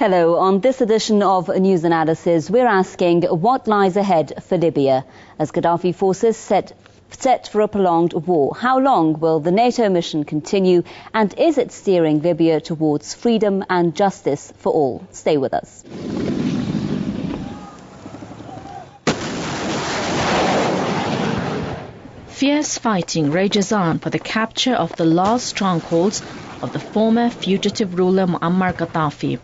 Hello. On this edition of News Analysis, we're asking what lies ahead for Libya as Gaddafi forces set for a prolonged war. How long will the NATO mission continue, and is it steering Libya towards freedom and justice for all? Stay with us. Fierce fighting rages on for the capture of the last strongholds of the former fugitive ruler Muammar Gaddafi.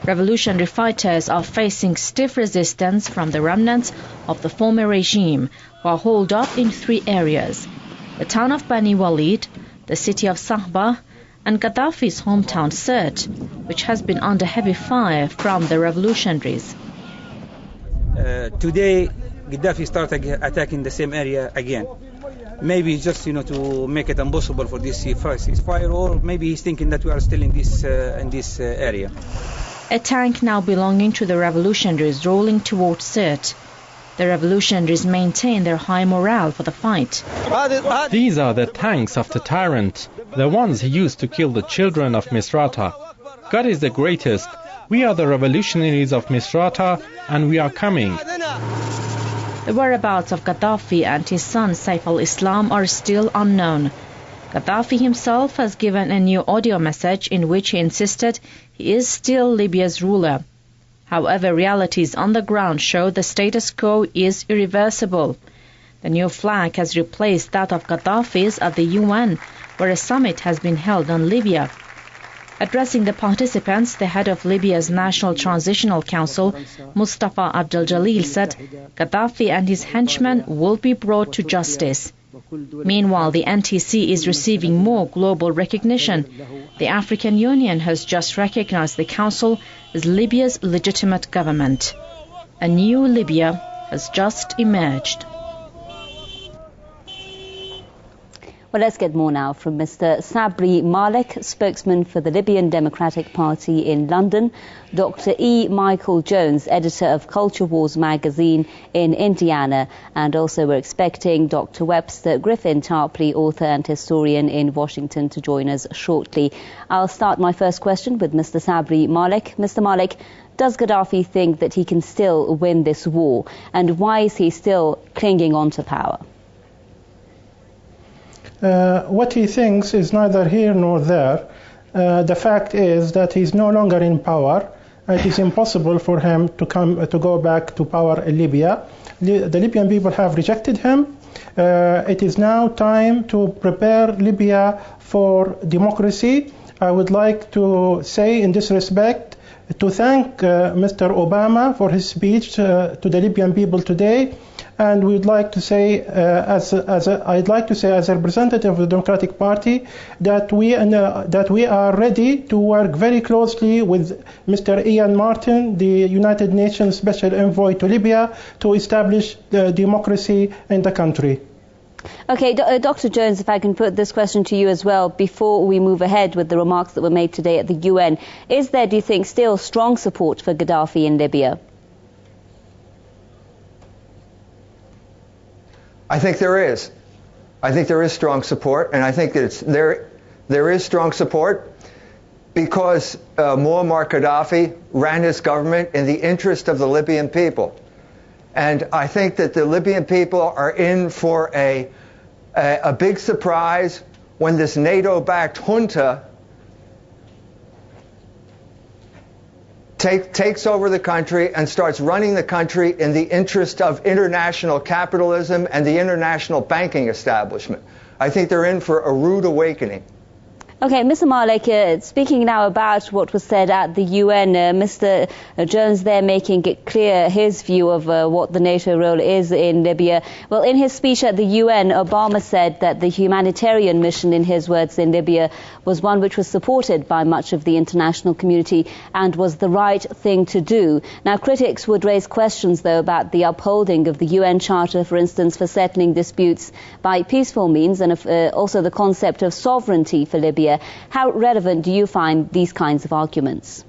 Revolutionary fighters are facing stiff resistance from the remnants of the former regime, who are holed up in 3 areas: the town of Bani Walid, the city of Sahba, and Gaddafi's hometown Sirte, which has been under heavy fire from the revolutionaries. Today, Gaddafi started attacking the same area again. Maybe just to make it impossible for this ceasefire, or maybe he's thinking that we are still in this area. A tank now belonging to the revolutionaries rolling towards Sirte. The revolutionaries maintain their high morale for the fight. These are the tanks of the tyrant, the ones he used to kill the children of Misrata. God is the greatest. We are the revolutionaries of Misrata, and we are coming. The whereabouts of Gaddafi and his son Saif al-Islam are still unknown. Gaddafi himself has given a new audio message in which he insisted he is still Libya's ruler. However, realities on the ground show the status quo is irreversible. The new flag has replaced that of Gaddafi's at the UN, where a summit has been held on Libya. Addressing the participants, the head of Libya's National Transitional Council, Mustafa Abdel Jalil, said Gaddafi and his henchmen will be brought to justice. Meanwhile, the NTC is receiving more global recognition. The African Union has just recognized the Council as Libya's legitimate government. A new Libya has just emerged. Well, let's get more now from Mr. Sabri Malik, spokesman for the Libyan Democratic Party in London, Dr. E. Michael Jones, editor of Culture Wars magazine in Indiana, and also we're expecting Dr. Webster Tarpley, author and historian in Washington, to join us shortly. I'll start my first question with Mr. Sabri Malik. Mr. Malik, does Gaddafi think that he can still win this war, and why is he still clinging on to power? What he thinks is neither here nor there. The fact is that he's no longer in power. It is impossible for him to go back to power in Libya. The Libyan people have rejected him. It is now time to prepare Libya for democracy. I would like to say in this respect to thank Mr. Obama for his speech to the Libyan people today. And we'd like to say, I'd like to say as a representative of the Democratic Party, that we are ready to work very closely with Mr. Ian Martin, the United Nations Special Envoy to Libya, to establish the democracy in the country. Okay, Dr. Jones, if I can put this question to you as well, before we move ahead with the remarks that were made today at the UN, is there, do you think, still strong support for Gaddafi in Libya? I think there is. I think there is strong support, and I think that there is strong support because Muammar Gaddafi ran his government in the interest of the Libyan people. And I think that the Libyan people are in for a big surprise when this NATO-backed junta takes over the country and starts running the country in the interest of international capitalism and the international banking establishment. I think they're in for a rude awakening. Okay, Mr. Malik, speaking now about what was said at the UN, Mr. Jones there making it clear his view of what the NATO role is in Libya. Well, in his speech at the UN, Obama said that the humanitarian mission, in his words, in Libya was one which was supported by much of the international community and was the right thing to do. Now, critics would raise questions, though, about the upholding of the UN Charter, for instance, for settling disputes by peaceful means, and also the concept of sovereignty for Libya. How relevant do you find these kinds of arguments?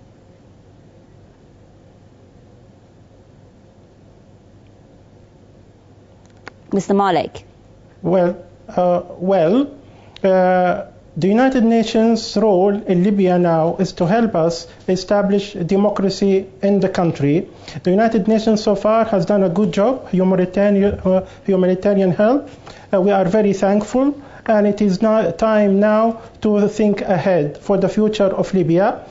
Mr. Malik. Well, The United Nations' role in Libya now is to help us establish democracy in the country. The United Nations so far has done a good job, humanitarian help. We are very thankful, and it is now time now to think ahead for the future of Libya.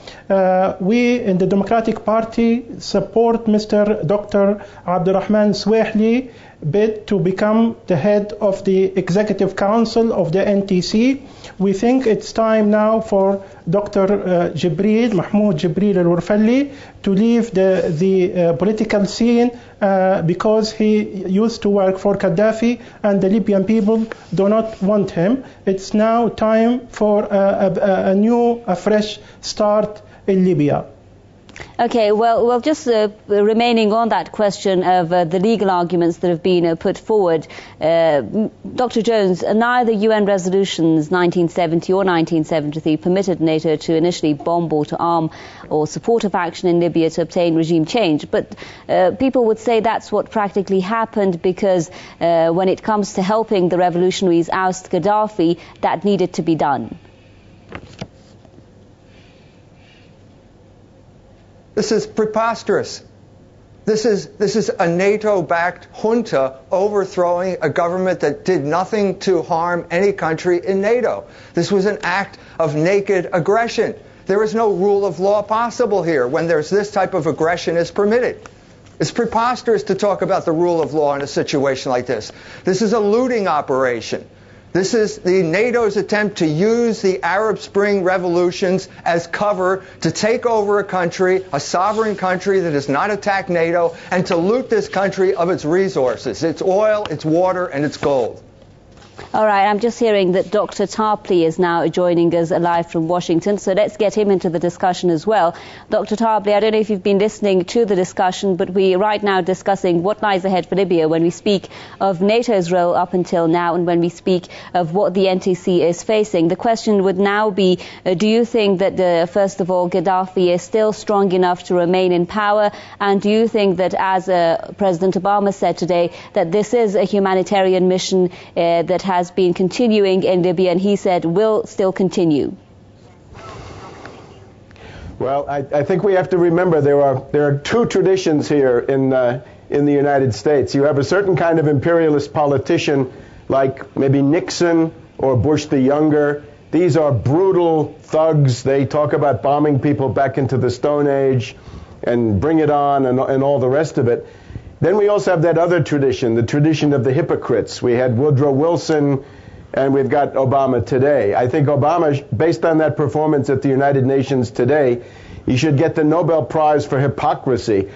We in the Democratic Party support Mr. Dr. Abdurrahman Swehli bid to become the head of the Executive Council of the NTC. We think it's time now for Dr. Mahmoud Jibril al-Warfalli to leave the political scene because he used to work for Gaddafi and the Libyan people do not want him. It's now time for a fresh start in Libya. Okay, well, just remaining on that question of the legal arguments that have been put forward, Dr. Jones, neither UN resolutions 1970 or 1973 permitted NATO to initially bomb or to arm or supportive action in Libya to obtain regime change. But people would say that's what practically happened because when it comes to helping the revolutionaries oust Gaddafi, that needed to be done. This is preposterous. This is a NATO-backed junta overthrowing a government that did nothing to harm any country in NATO. This was an act of naked aggression. There is no rule of law possible here when there's this type of aggression is permitted. It's preposterous to talk about the rule of law in a situation like this. This is a looting operation. This is the NATO's attempt to use the Arab Spring revolutions as cover to take over a country, a sovereign country that has not attacked NATO, and to loot this country of its resources, its oil, its water, and its gold. All right, I'm just hearing that Dr. Tarpley is now joining us live from Washington, so let's get him into the discussion as well. Dr. Tarpley, I don't know if you've been listening to the discussion, but we're right now discussing what lies ahead for Libya when we speak of NATO's role up until now and when we speak of what the NTC is facing. The question would now be, do you think that, first of all, Gaddafi is still strong enough to remain in power? And do you think that, as President Obama said today, that this is a humanitarian mission that has been continuing in Libya, and he said will still continue? Well, I think we have to remember there are two traditions here in the United States. You have a certain kind of imperialist politician like maybe Nixon or Bush the Younger. These are brutal thugs. They talk about bombing people back into the Stone Age and bring it on and all the rest of it. Then we also have that other tradition, the tradition of the hypocrites. We had Woodrow Wilson, and we've got Obama today. I think Obama, based on that performance at the United Nations today, he should get the Nobel Prize for hypocrisy.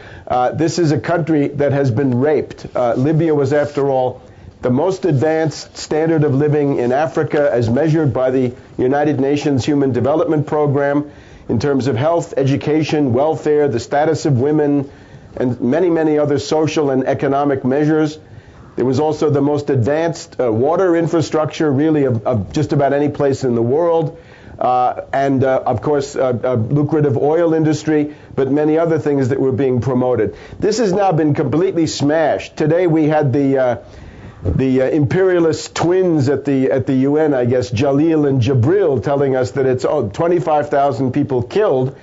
This is a country that has been raped. Libya was, after all, the most advanced standard of living in Africa as measured by the United Nations Human Development Program in terms of health, education, welfare, the status of women, and many, many other social and economic measures. There was also the most advanced water infrastructure, really, of just about any place in the world. And, of course, a lucrative oil industry, but many other things that were being promoted. This has now been completely smashed. Today we had the imperialist twins at the UN, I guess, Jalil and Jabril, telling us that it's 25,000 people killed.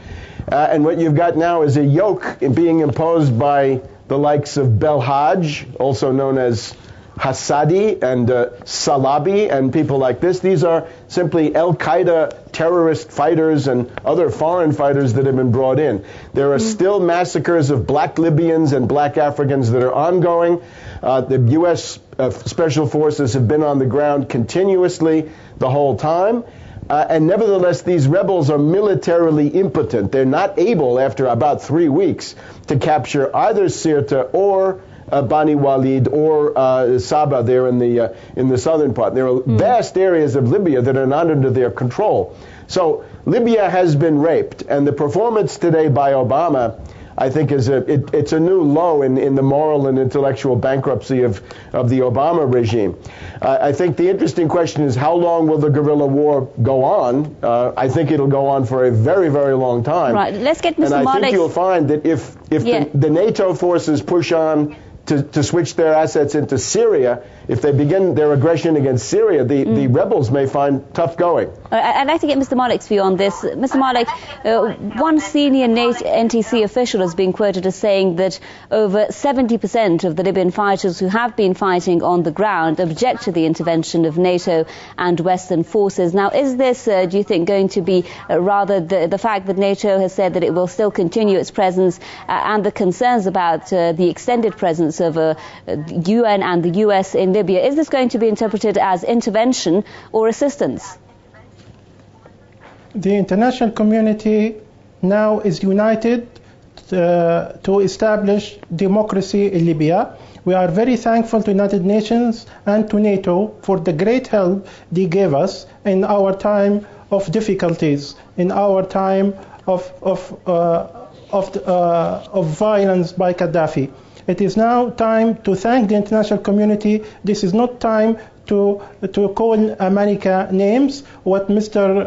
And what you've got now is a yoke being imposed by the likes of Belhaj, also known as Hassadi and Salabi and people like this. These are simply Al-Qaeda terrorist fighters and other foreign fighters that have been brought in. There are still massacres of black Libyans and black Africans that are ongoing. The U.S. Special Forces have been on the ground continuously the whole time. And nevertheless, these rebels are militarily impotent. They're not able, after about 3 weeks, to capture either Sirte or Bani Walid or Saba there in the southern part. There are vast areas of Libya that are not under their control. So Libya has been raped, and the performance today by Obama, I think, is it's a new low in the moral and intellectual bankruptcy of the Obama regime. I think the interesting question is, how long will the guerrilla war go on? I think it'll go on for a very, very long time. Right. Let's get Mr. And I Malik. think you'll find that if the NATO forces push on to switch their assets into Syria. If they begin their aggression against Syria, the rebels may find tough going. I'd like to get Mr. Malik's view on this. Mr. Malik, one senior NTC official has been quoted as saying that over 70% of the Libyan fighters who have been fighting on the ground object to the intervention of NATO and Western forces. Now, is this, do you think, going to be rather the fact that NATO has said that it will still continue its presence and the concerns about the extended presence of UN and the US in Libya, is this going to be interpreted as intervention or assistance? The international community now is united to establish democracy in Libya. We are very thankful to the United Nations and to NATO for the great help they gave us in our time of difficulties, in our time of violence by Gaddafi. It is now time to thank the international community. This is not time to call America names. What Mr.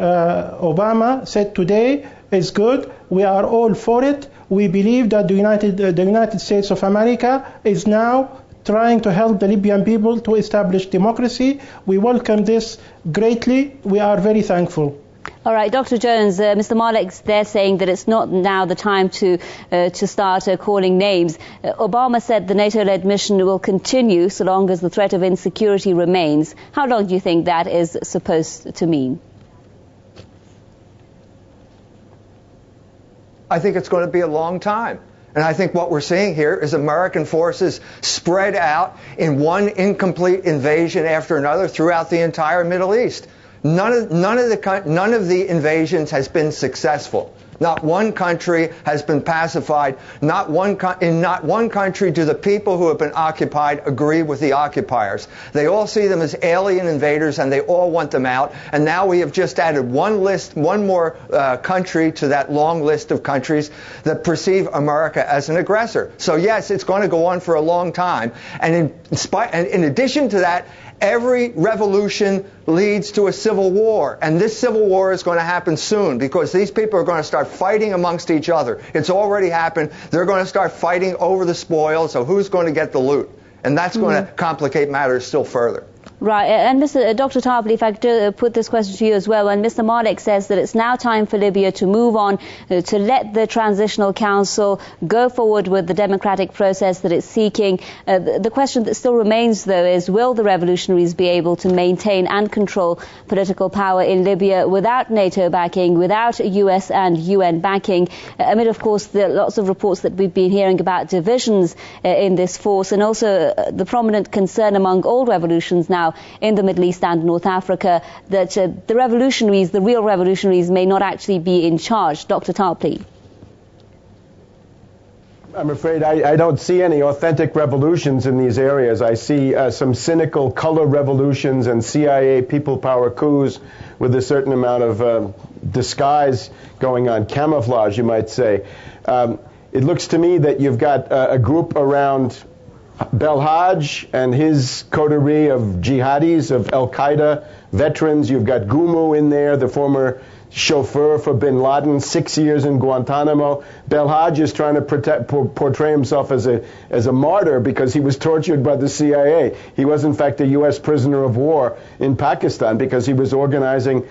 Obama said today is good. We are all for it. We believe that the United States of America is now trying to help the Libyan people to establish democracy. We welcome this greatly. We are very thankful. All right, Dr. Jones, Mr. Malik's there saying that it's not now the time to start calling names. Obama said the NATO-led mission will continue so long as the threat of insecurity remains. How long do you think that is supposed to mean? I think it's going to be a long time. And I think what we're seeing here is American forces spread out in one incomplete invasion after another throughout the entire Middle East. None of the invasions has been successful. Not one country has been pacified. In not one country do the people who have been occupied agree with the occupiers. They all see them as alien invaders, and they all want them out. And now we have just added one more country to that long list of countries that perceive America as an aggressor. So yes, it's going to go on for a long time. And in addition to that, every revolution leads to a civil war, and this civil war is going to happen soon because these people are going to start fighting amongst each other. It's already happened. They're going to start fighting over the spoils, so who's going to get the loot? And that's going to complicate matters still further. Right, and Dr. Tarpley, if I could put this question to you as well, when Mr. Malik says that it's now time for Libya to move on, to let the Transitional Council go forward with the democratic process that it's seeking, the question that still remains, though, is will the revolutionaries be able to maintain and control political power in Libya without NATO backing, without US and UN backing, amid, of course, the lots of reports that we've been hearing about divisions in this force, and also the prominent concern among all revolutions now in the Middle East and North Africa that the revolutionaries, the real revolutionaries, may not actually be in charge. Dr. Tarpley. I'm afraid I don't see any authentic revolutions in these areas. I see some cynical color revolutions and CIA people power coups with a certain amount of disguise going on, camouflage, you might say. It looks to me that you've got a group around Belhaj and his coterie of jihadis, of Al-Qaeda veterans. You've got Gumu in there, the former chauffeur for bin Laden, 6 years in Guantanamo. Belhaj is trying to portray himself as a martyr because he was tortured by the CIA. He was, in fact, a U.S. prisoner of war in Pakistan because he was organizing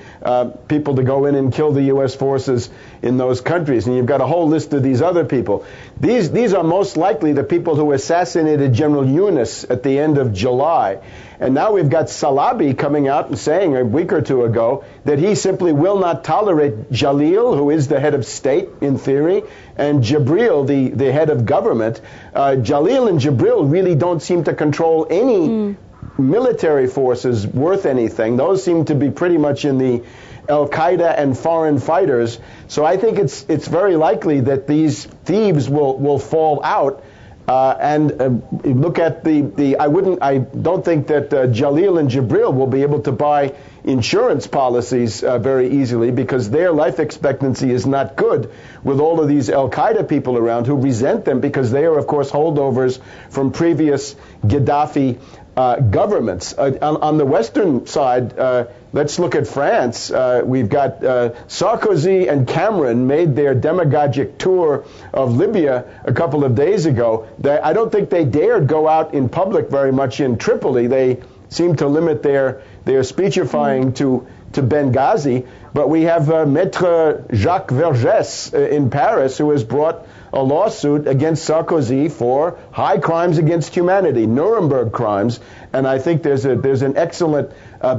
people to go in and kill the U.S. forces in those countries. And you've got a whole list of these other people. These are most likely the people who assassinated General Yunus at the end of July. And now we've got Salabi coming out and saying a week or two ago that he simply will not tolerate Jalil, who is the head of state in theory, and Jibril, the head of government. Jalil and Jibril really don't seem to control any military forces worth anything. Those seem to be pretty much in the Al-Qaeda and foreign fighters. So I think it's very likely that these thieves will fall out. Look at I don't think that Jalil and Jibril will be able to buy insurance policies very easily because their life expectancy is not good with all of these Al-Qaeda people around who resent them because they are, of course, holdovers from previous Gaddafi governments. On the Western side, Let's look at France. We've got Sarkozy and Cameron made their demagogic tour of Libya a couple of days ago. I don't think they dared go out in public very much in Tripoli. They seem to limit their speechifying to Benghazi. But we have Maître Jacques Vergès in Paris, who has brought a lawsuit against Sarkozy for high crimes against humanity, Nuremberg crimes, and I think there's an excellent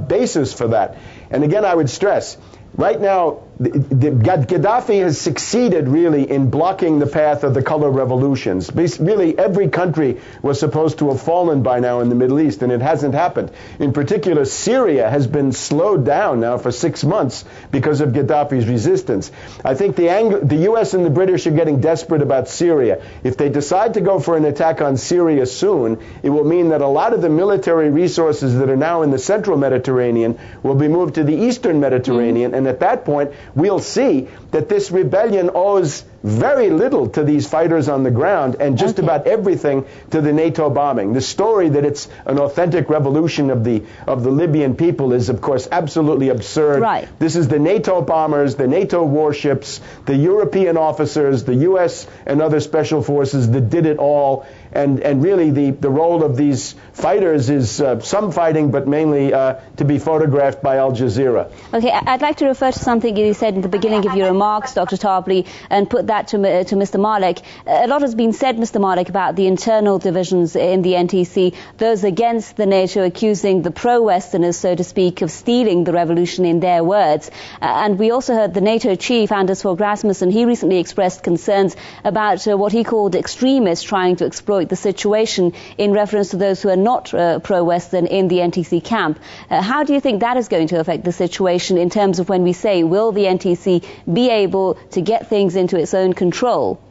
basis for that. And again, I would stress, right now, Gaddafi has succeeded really in blocking the path of the color revolutions. Really, every country was supposed to have fallen by now in the Middle East, and it hasn't happened. In particular, Syria has been slowed down now for 6 months because of Gaddafi's resistance. I think the U.S. and the British are getting desperate about Syria. If they decide to go for an attack on Syria soon, it will mean that a lot of the military resources that are now in the central Mediterranean will be moved to the eastern Mediterranean, and at that point, we'll see that this rebellion owes very little to these fighters on the ground and just about everything to the NATO bombing. The story that it's an authentic revolution of the Libyan people is, of course, absolutely absurd. Right. This is the NATO bombers, the NATO warships, the European officers, the U.S. and other special forces that did it all. And really the role of these fighters is some fighting, but mainly to be photographed by Al Jazeera. Okay, I'd like to refer to something you said in the beginning of your remarks, Dr. Tarpley, and put that to Mr. Malik. A lot has been said, Mr. Malik, about the internal divisions in the NTC, those against the NATO accusing the pro-Westerners, so to speak, of stealing the revolution in their words. And we also heard the NATO chief, Anders Fogh Rasmussen, he recently expressed concerns about what he called extremists trying to exploit the situation in reference to those who are not pro-Western in the NTC camp. How do you think that is going to affect the situation in terms of when we say, will the NTC be able to get things into its own control?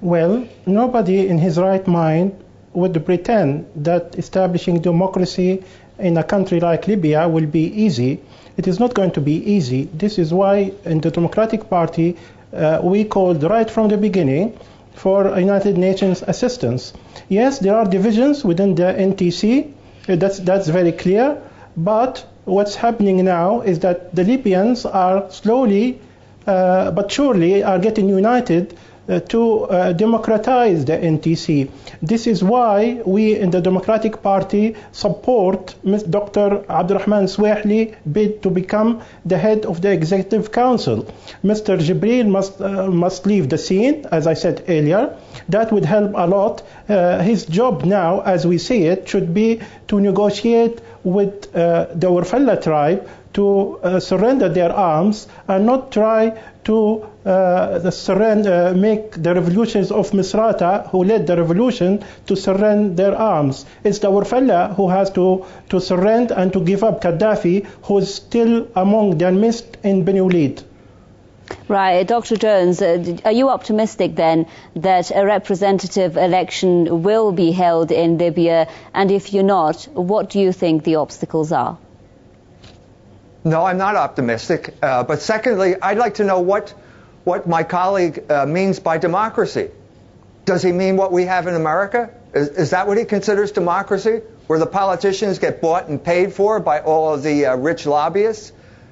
Well, nobody in his right mind would pretend that establishing democracy in a country like Libya will be easy. It is not going to be easy. This is why in the Democratic Party we called right from the beginning for United Nations assistance. Yes, there are divisions within the NTC, that's very clear, but what's happening now is that the Libyans are slowly but surely are getting united to democratize the NTC. This is why we in the Democratic Party support Dr. Abdurrahman Swahili bid to become the head of the Executive Council. Mr. Jibril must leave the scene, as I said earlier. That would help a lot. His job now, as we see it, should be to negotiate with the Warfella tribe to surrender their arms and not try to make the revolutions of Misrata, who led the revolution, to surrender their arms. It's the Warfella who has to surrender and to give up Gaddafi, who is still among the midst in Beni Walid. Right. Dr. Jones, are you optimistic then that a representative election will be held in Libya? And if you're not, what do you think the obstacles are? No, I'm not optimistic. But secondly, I'd like to know what my colleague means by democracy. Does he mean what we have in America? Is that what he considers democracy, where the politicians get bought and paid for by all of the rich lobbyists?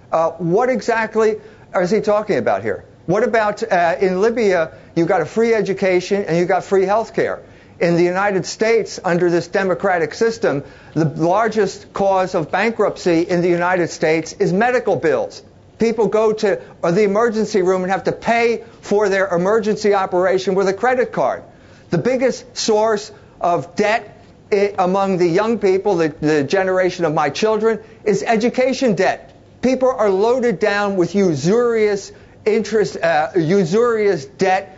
What exactly is he talking about here? What about in Libya, you got a free education and you got free health care? In the United States, under this democratic system, the largest cause of bankruptcy in the United States is medical bills. People go to the emergency room and have to pay for their emergency operation with a credit card. The biggest source of debt among the young people, the generation of my children, is education debt. People are loaded down with usurious interest, usurious debt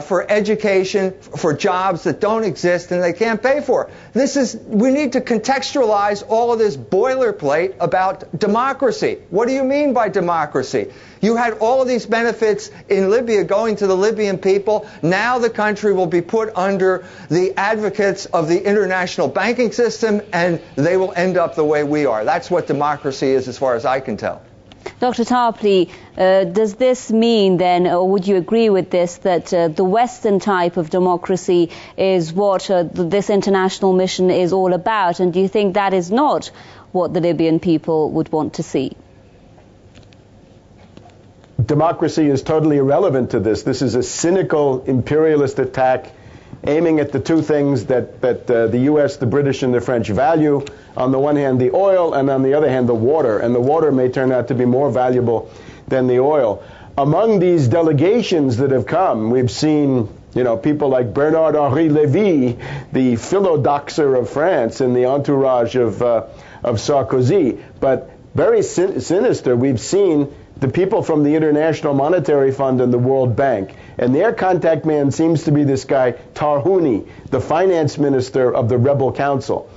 for education, for jobs that don't exist and they can't pay for. We need to contextualize all of this boilerplate about democracy. What do you mean by democracy? You had all of these benefits in Libya going to the Libyan people. Now the country will be put under the advocates of the international banking system, and they will end up the way we are. That's what democracy is, as far as I can tell. Dr. Tarpley, does this mean then, or would you agree with this, that the Western type of democracy is what this international mission is all about? And do you think that is not what the Libyan people would want to see? Democracy is totally irrelevant to this. This is a cynical imperialist attack aiming at the two things that the U.S., the British, and the French value. On the one hand, the oil, and on the other hand, the water. And the water may turn out to be more valuable than the oil. Among these delegations that have come, we've seen, people like Bernard-Henri Lévy, the philodoxer of France in the entourage of Sarkozy. But very sinister, we've seen the people from the International Monetary Fund and the World Bank. And their contact man seems to be this guy, Tarhouni, the finance minister of the rebel council.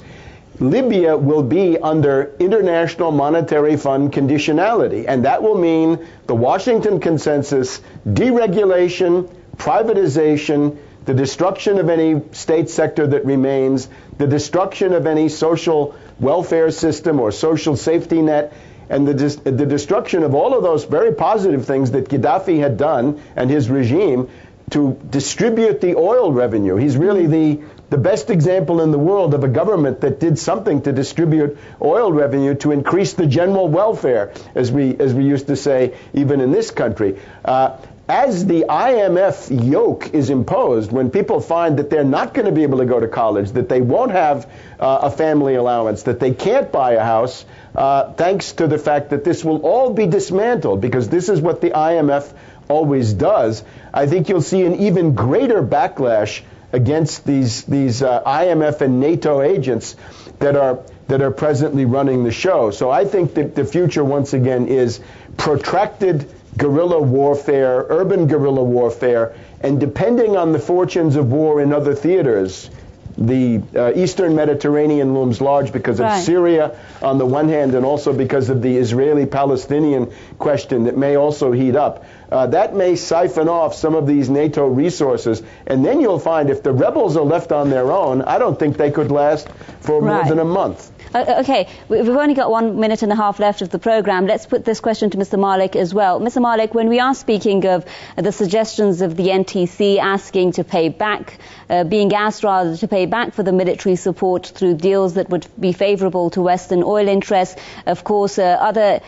Libya will be under International Monetary Fund conditionality, and that will mean the Washington Consensus, deregulation, privatization, the destruction of any state sector that remains, the destruction of any social welfare system or social safety net, and the destruction of all of those very positive things that Gaddafi had done and his regime to distribute the oil revenue. He's really the best example in the world of a government that did something to distribute oil revenue to increase the general welfare, as we used to say, even in this country. As the IMF yoke is imposed, when people find that they're not going to be able to go to college, that they won't have a family allowance, that they can't buy a house, thanks to the fact that this will all be dismantled, because this is what the IMF always does, I think you'll see an even greater backlash against these IMF and NATO agents that are presently running the show. So I think that the future, once again, is protracted guerrilla warfare, urban guerrilla warfare, and depending on the fortunes of war in other theaters, the Eastern Mediterranean looms large because of Syria on the one hand, and also because of the Israeli-Palestinian question that may also heat up. That may siphon off some of these NATO resources, and then you'll find if the rebels are left on their own, I don't think they could last for more than a month. Okay, we've only got 1 minute and a half left of the program. Let's put this question to Mr. Malik as well. Mr. Malik, when we are speaking of the suggestions of the NTC asking to pay back, being asked rather to pay back for the military support through deals that would be favourable to Western oil interests, of course, other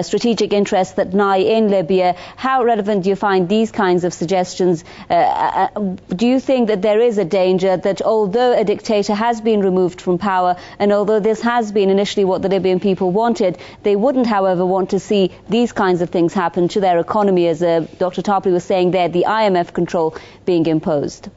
strategic interests that lie in Libya, how relevant do you find these kinds of suggestions? Do you think that there is a danger that although a dictator has been removed from power, and although this has been initially what the Libyan people wanted, they wouldn't, however, want to see these kinds of things happen to their economy, as Dr. Tarpley was saying there, the IMF control being imposed?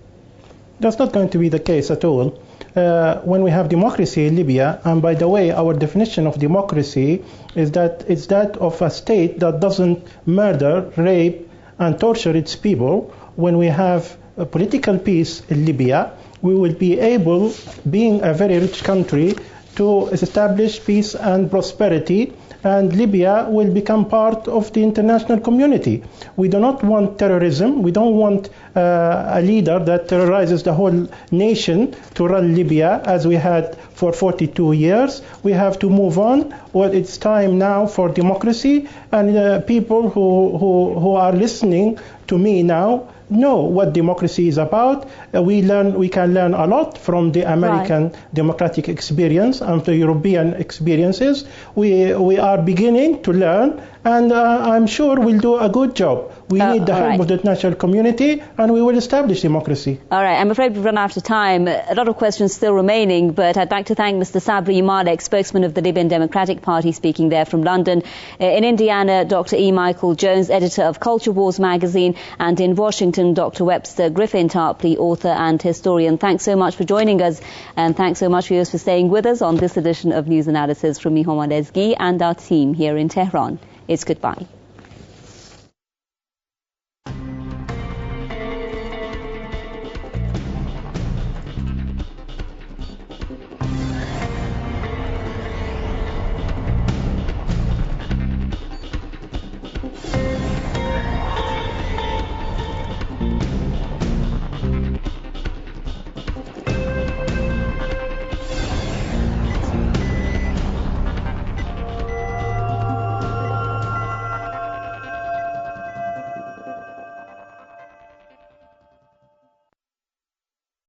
That's not going to be the case at all. When we have democracy in Libya, and by the way, our definition of democracy is that it's that of a state that doesn't murder, rape, and torture its people. When we have a political peace in Libya, we will be able, being a very rich country, to establish peace and prosperity, and Libya will become part of the international community. We do not want terrorism. We don't want a leader that terrorizes the whole nation to run Libya as we had for 42 years. We have to move on. Well, it's time now for democracy, and people who are listening to me now know what democracy is about. We can learn a lot from the American democratic experience and the European experiences. We are beginning to learn, and I'm sure we'll do a good job. We need the help of the international community, and we will establish democracy. All right, I'm afraid we've run out of time. A lot of questions still remaining, but I'd like to thank Mr. Sabri Malik, spokesman of the Libyan Democratic Party, speaking there from London. In Indiana, Dr. E. Michael Jones, editor of Culture Wars magazine, and in Washington, Dr. Webster Tarpley, author and historian. Thanks so much for joining us, and thanks so much, viewers, for staying with us on this edition of News Analysis from me, Homa Lezgi, and our team here in Tehran. It's goodbye.